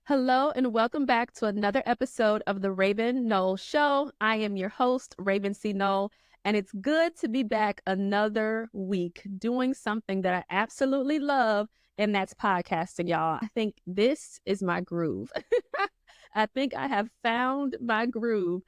Hello and welcome back to another episode of the Raven Nole Show. I am your host, Raven C. Nole, and it's good to be back another week doing something that I absolutely love, and that's podcasting, y'all. I think this is my groove. I think I have found my groove.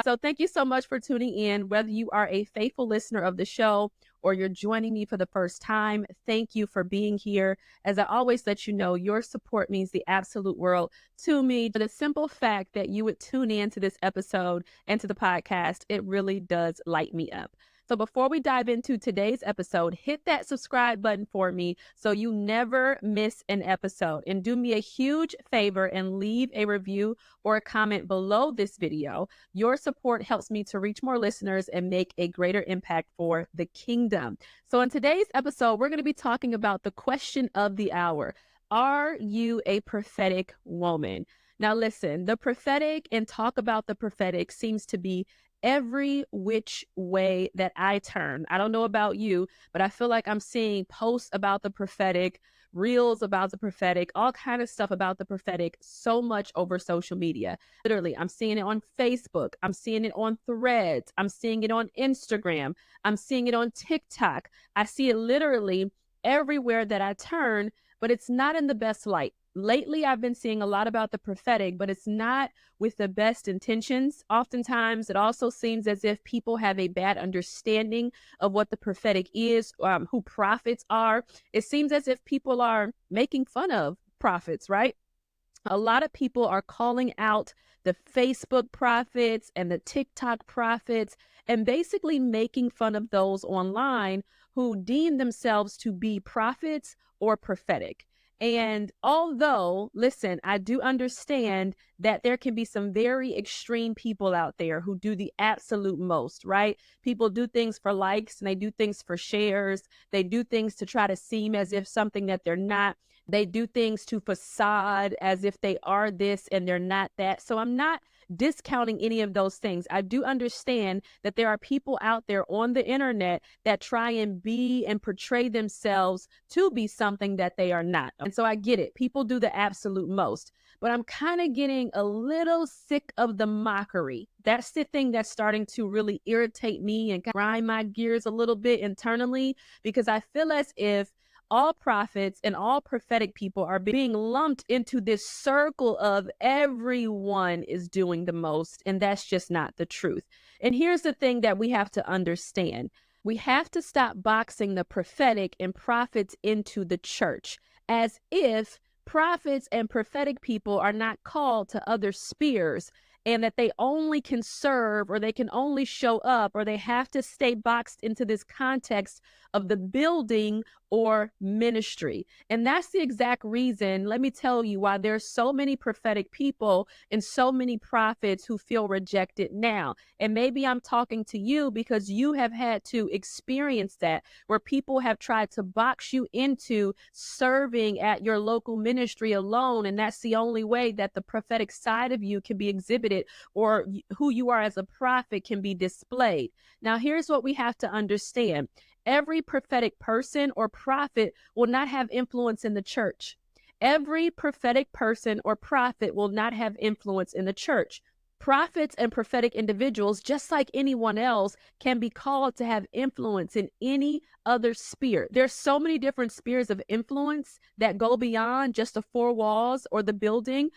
So thank you so much for tuning in. Whether you are a faithful listener of the show or you're joining me for the first time, thank you for being here. As I always let you know, your support means the absolute world to me. The simple fact that you would tune in to this episode and to the podcast, it really does light me up. So before we dive into today's episode, hit that subscribe button for me so you never miss an episode. And do me a huge favor and leave a review or a comment below this video. Your support helps me to reach more listeners and make a greater impact for the kingdom. So in today's episode, we're going to be talking about the question of the hour. Are you a prophetic woman? Now listen, the prophetic and talk about the prophetic seems to be every which way that I turn. I don't know about you, but I feel like I'm seeing posts about the prophetic, reels about the prophetic, all kind of stuff about the prophetic so much over social media. Literally, I'm seeing it on Facebook. I'm seeing it on Threads. I'm seeing it on Instagram. I'm seeing it on TikTok. I see it literally everywhere that I turn, but it's not in the best light. Lately, I've been seeing a lot about the prophetic, but it's not with the best intentions. Oftentimes, it also seems as if people have a bad understanding of what the prophetic is, who prophets are. It seems as if people are making fun of prophets, right? A lot of people are calling out the Facebook prophets and the TikTok prophets and basically making fun of those online who deem themselves to be prophets or prophetic. And although, listen, I do understand that there can be some very extreme people out there who do the absolute most, right? People do things for likes and they do things for shares. They do things to try to seem as if something that they're not. They do things to facade as if they are this and they're not that. So I'm not discounting any of those things. I do understand that there are people out there on the internet that try and be and portray themselves to be something that they are not. And so I get it. People do the absolute most. But I'm kind of getting a little sick of the mockery. That's the thing that's starting to really irritate me and grind my gears a little bit internally, because I feel as if all prophets and all prophetic people are being lumped into this circle of everyone is doing the most, and that's just not the truth. And here's the thing that we have to understand. We have to stop boxing the prophetic and prophets into the church as if prophets and prophetic people are not called to other spheres and that they only can serve or they can only show up or they have to stay boxed into this context of the building or ministry. And that's the exact reason, let me tell you, why there's so many prophetic people and so many prophets who feel rejected now. And maybe I'm talking to you because you have had to experience that, where people have tried to box you into serving at your local ministry alone. And that's the only way that the prophetic side of you can be exhibited or who you are as a prophet can be displayed. Now, here's what we have to understand. Every prophetic person or prophet will not have influence in the church. Every prophetic person or prophet will not have influence in the church. Prophets and prophetic individuals, just like anyone else, can be called to have influence in any other sphere. There's so many different spheres of influence that go beyond just the four walls or the building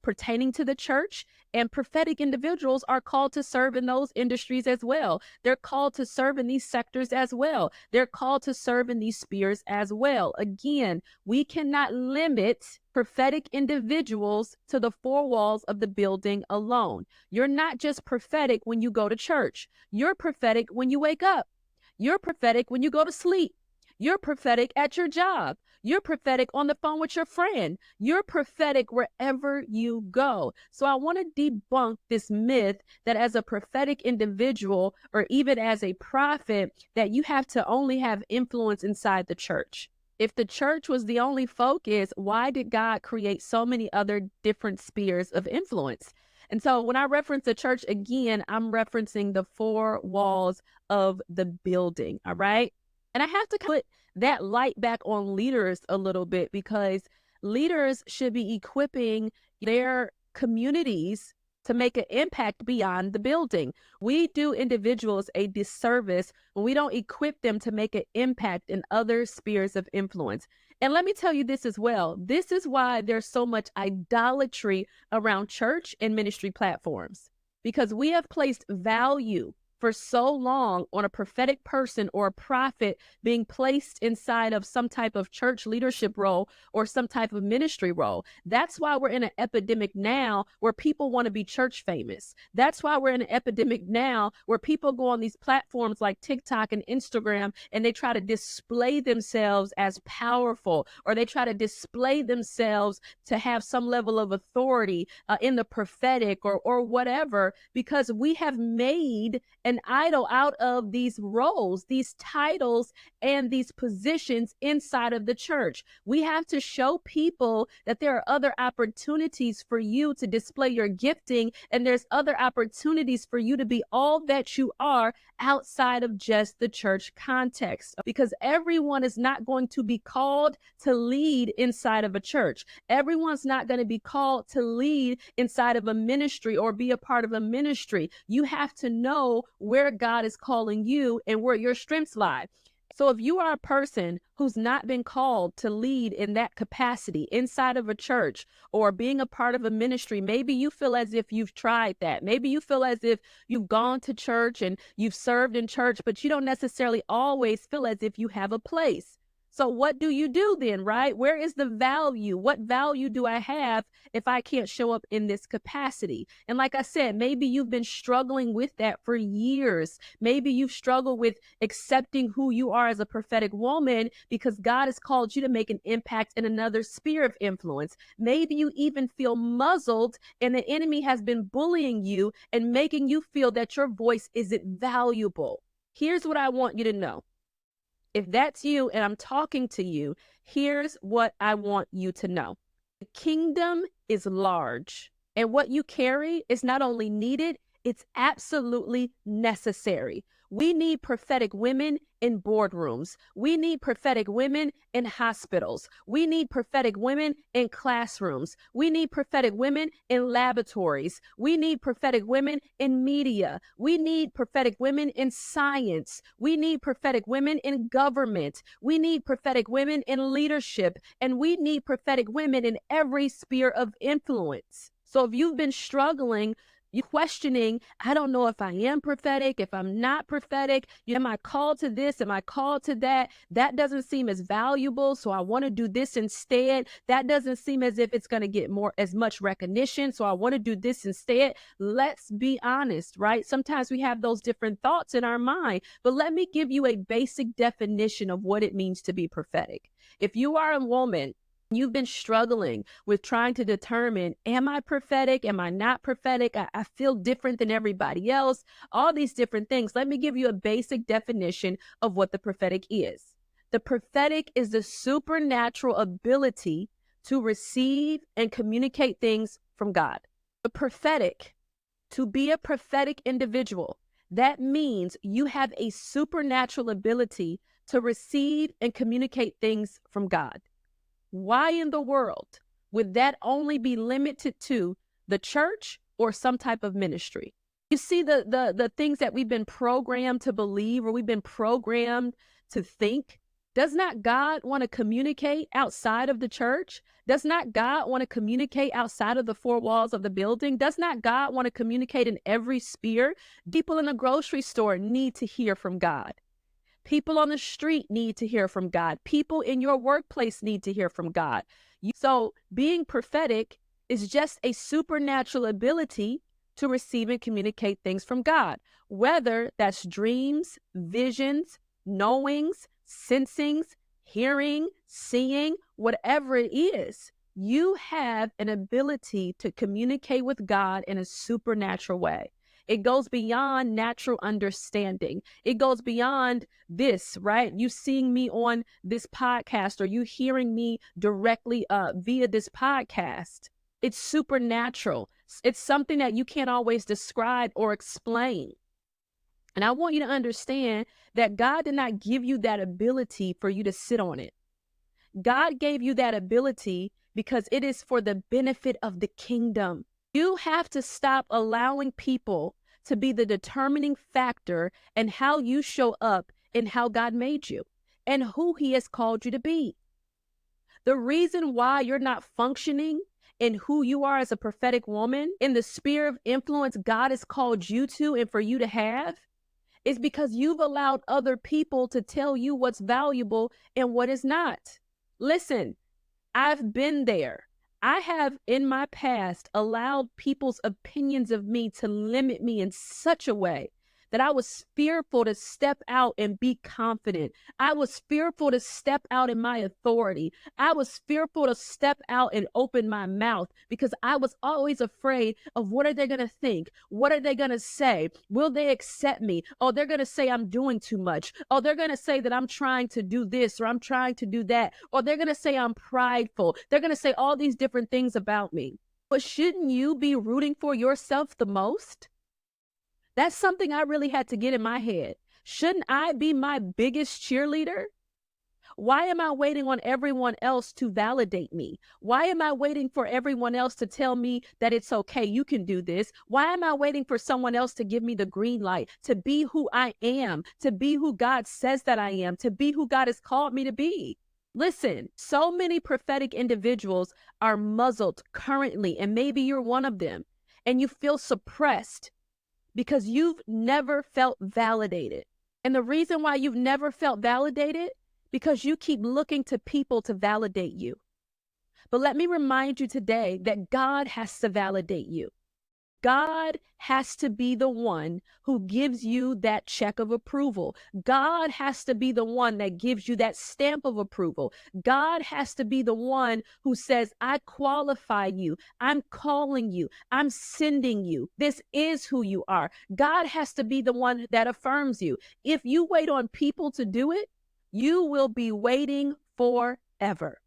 pertaining to the church. And prophetic individuals are called to serve in those industries as well. They're called to serve in these sectors as well. They're called to serve in these spheres as well. Again, we cannot limit prophetic individuals to the four walls of the building alone. You're not just prophetic when you go to church. You're prophetic when you wake up. You're prophetic when you go to sleep. You're prophetic at your job. You're prophetic on the phone with your friend. You're prophetic wherever you go. So I want to debunk this myth that as a prophetic individual or even as a prophet, that you have to only have influence inside the church. If the church was the only focus, why did God create so many other different spheres of influence? And so when I reference the church again, I'm referencing the four walls of the building. All right. And I have to put that light back on leaders a little bit, because leaders should be equipping their communities to make an impact beyond the building. We do individuals a disservice when we don't equip them to make an impact in other spheres of influence. And let me tell you this as well. This is why there's so much idolatry around church and ministry platforms, because we have placed value for so long on a prophetic person or a prophet being placed inside of some type of church leadership role or some type of ministry role. That's why we're in an epidemic now where people want to be church famous. That's why we're in an epidemic now where people go on these platforms like TikTok and Instagram and they try to display themselves as powerful, or they try to display themselves to have some level of authority in the prophetic or whatever, because we have made an idol out of these roles, these titles, and these positions inside of the church. We have to show people that there are other opportunities for you to display your gifting, and there's other opportunities for you to be all that you are outside of just the church context, because everyone is not going to be called to lead inside of a church. Everyone's not going to be called to lead inside of a ministry or be a part of a ministry. You have to know where God is calling you and where your strengths lie. So if you are a person who's not been called to lead in that capacity inside of a church or being a part of a ministry, maybe you feel as if you've tried that. Maybe you feel as if you've gone to church and you've served in church, but you don't necessarily always feel as if you have a place. So what do you do then, right? Where is the value? What value do I have if I can't show up in this capacity? And like I said, maybe you've been struggling with that for years. Maybe you've struggled with accepting who you are as a prophetic woman because God has called you to make an impact in another sphere of influence. Maybe you even feel muzzled and the enemy has been bullying you and making you feel that your voice isn't valuable. Here's what I want you to know. If that's you and I'm talking to you, here's what I want you to know. The kingdom is large, and what you carry is not only needed, it's absolutely necessary. We need prophetic women in boardrooms. We need prophetic women in hospitals. We need prophetic women in classrooms. We need prophetic women in laboratories. We need prophetic women in media. We need prophetic women in science. We need prophetic women in government. We need prophetic women in leadership. And we need prophetic women in every sphere of influence. So if you've been struggling, you questioning, I don't know if I am prophetic, if I'm not prophetic, am I called to this? Am I called to that? That doesn't seem as valuable, so I want to do this instead. That doesn't seem as if it's going to get as much recognition, so I want to do this instead. Let's be honest, right? Sometimes we have those different thoughts in our mind, but let me give you a basic definition of what it means to be prophetic. If you are a woman, you've been struggling with trying to determine, am I prophetic? Am I not prophetic? I feel different than everybody else. All these different things. Let me give you a basic definition of what the prophetic is. The prophetic is the supernatural ability to receive and communicate things from God. The prophetic, to be a prophetic individual, that means you have a supernatural ability to receive and communicate things from God. Why in the world would that only be limited to the church or some type of ministry? You see the things that we've been programmed to believe, or we've been programmed to think. Does not God want to communicate outside of the church? Does not God want to communicate outside of the four walls of the building? Does not God want to communicate in every sphere? People in a grocery store need to hear from God. People on the street need to hear from God. People in your workplace need to hear from God. So being prophetic is just a supernatural ability to receive and communicate things from God, whether that's dreams, visions, knowings, sensings, hearing, seeing, whatever it is. You have an ability to communicate with God in a supernatural way. It goes beyond natural understanding. It goes beyond this, right? You seeing me on this podcast, or you hearing me directly via this podcast. It's supernatural. It's something that you can't always describe or explain. And I want you to understand that God did not give you that ability for you to sit on it. God gave you that ability because it is for the benefit of the kingdom. You have to stop allowing people to be the determining factor in how you show up in how God made you and who he has called you to be. The reason why you're not functioning in who you are as a prophetic woman, in the sphere of influence God has called you to and for you to have, is because you've allowed other people to tell you what's valuable and what is not. Listen, I've been there. I have in my past allowed people's opinions of me to limit me in such a way that I was fearful to step out and be confident. I was fearful to step out in my authority. I was fearful to step out and open my mouth because I was always afraid of what are they going to think? What are they going to say? Will they accept me? Oh, they're going to say I'm doing too much. Oh, they're going to say that I'm trying to do this or I'm trying to do that. Or they're going to say I'm prideful. They're going to say all these different things about me. But shouldn't you be rooting for yourself the most? That's something I really had to get in my head. Shouldn't I be my biggest cheerleader? Why am I waiting on everyone else to validate me? Why am I waiting for everyone else to tell me that it's okay, you can do this? Why am I waiting for someone else to give me the green light to be who I am, to be who God says that I am, to be who God has called me to be? Listen, so many prophetic individuals are muzzled currently, and maybe you're one of them, and you feel suppressed because you've never felt validated. And the reason why you've never felt validated, because you keep looking to people to validate you. But let me remind you today that God has to validate you. God has to be the one who gives you that check of approval. God has to be the one that gives you that stamp of approval. God has to be the one who says, I qualify you. I'm calling you. I'm sending you. This is who you are. God has to be the one that affirms you. If you wait on people to do it, you will be waiting forever.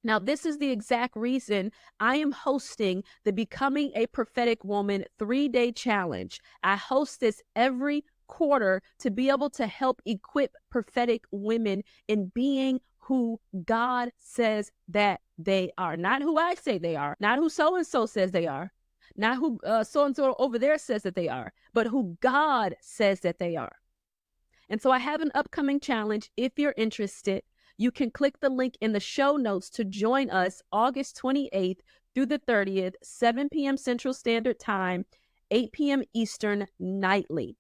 Now, this is the exact reason I am hosting the Becoming a Prophetic Woman 3-day challenge. I host this every quarter to be able to help equip prophetic women in being who God says that they are. Not who I say they are, not who so-and-so says they are, not who so-and-so over there says that they are, but who God says that they are. And so I have an upcoming challenge. If you're interested, you can click the link in the show notes to join us August 28th through the 30th, 7 p.m. Central Standard Time, 8 p.m. Eastern nightly.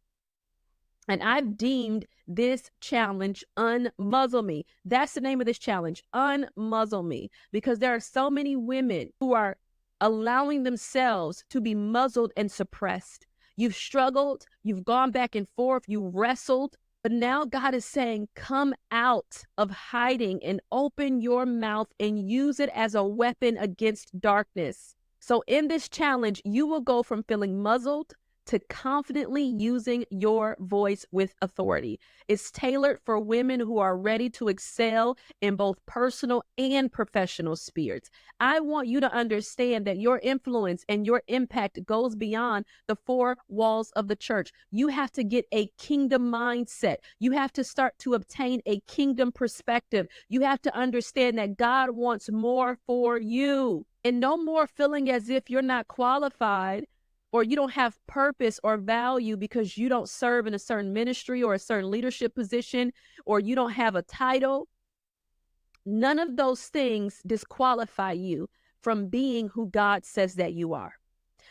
And I've deemed this challenge Unmuzzle Me. That's the name of this challenge, Unmuzzle Me, because there are so many women who are allowing themselves to be muzzled and suppressed. You've struggled, you've gone back and forth, you wrestled. But now God is saying, come out of hiding and open your mouth and use it as a weapon against darkness. So in this challenge, you will go from feeling muzzled to confidently using your voice with authority. It's tailored for women who are ready to excel in both personal and professional spheres. I want you to understand that your influence and your impact goes beyond the four walls of the church. You have to get a kingdom mindset. You have to start to obtain a kingdom perspective. You have to understand that God wants more for you, and no more feeling as if you're not qualified or you don't have purpose or value because you don't serve in a certain ministry or a certain leadership position, or you don't have a title. None of those things disqualify you from being who God says that you are.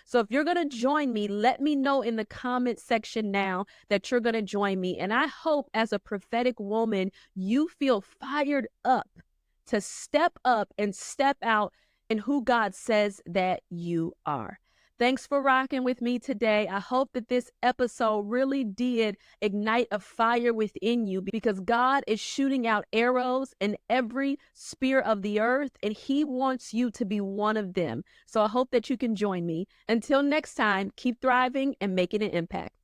So if you're going to join me, let me know in the comment section now that you're going to join me. And I hope as a prophetic woman, you feel fired up to step up and step out in who God says that you are. Thanks for rocking with me today. I hope that this episode really did ignite a fire within you, because God is shooting out arrows in every sphere of the earth, and he wants you to be one of them. So I hope that you can join me. Until next time, keep thriving and making an impact.